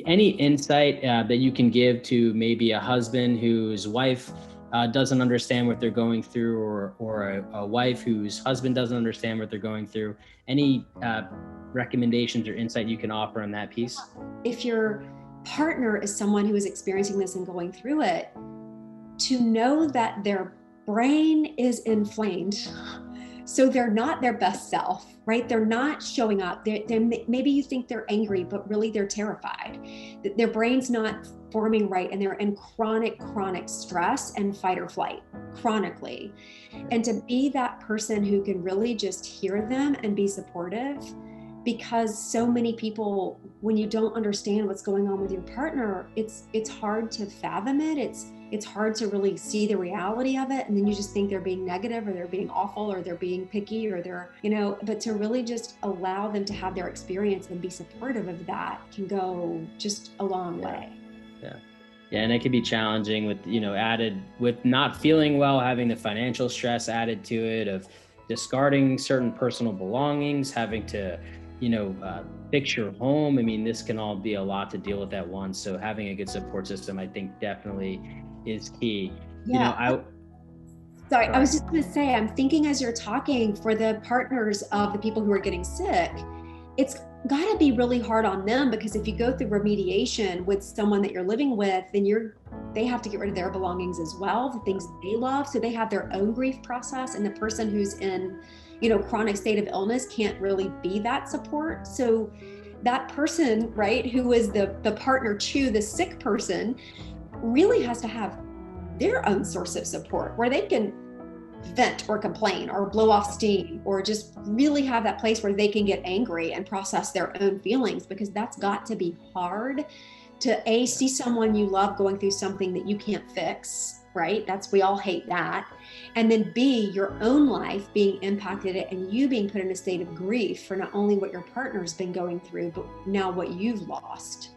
Any insight that you can give to maybe a husband whose wife doesn't understand what they're going through, or a wife whose husband doesn't understand what they're going through? Any recommendations or insight you can offer on that piece? If your partner is someone who is experiencing this and going through it, to know that their brain is inflamed. So they're not their best self, right? They're not showing up. Maybe you think they're angry, but really they're terrified. Their brain's not forming right, and they're in chronic stress and fight or flight chronically. And to be that person who can really just hear them and be supportive, because so many people, when you don't understand what's going on with your partner, it's hard to fathom it. It's hard to really see the reality of it, and then you just think they're being negative, or they're being awful, or they're being picky, or they're, but to really just allow them to have their experience and be supportive of that can go just a long way. Yeah. Yeah, and it can be challenging with, added with not feeling well, having the financial stress added to it, of discarding certain personal belongings, having to, fix your home. I mean, this can all be a lot to deal with at once. So having a good support system, I think, definitely is key. Yeah. I Sorry, I sorry. was just going to say, I'm thinking as you're talking, for the partners of the people who are getting sick, it's got to be really hard on them, because if you go through remediation with someone that you're living with, then they have to get rid of their belongings as well, the things they love. So they have their own grief process, and the person who's in, chronic state of illness can't really be that support. So that person, right, who is the partner to the sick person, really has to have their own source of support where they can vent or complain or blow off steam, or just really have that place where they can get angry and process their own feelings, because that's got to be hard to see someone you love going through something that you can't fix, right? We all hate that. And then B, your own life being impacted, and you being put in a state of grief for not only what your partner's been going through, but now what you've lost.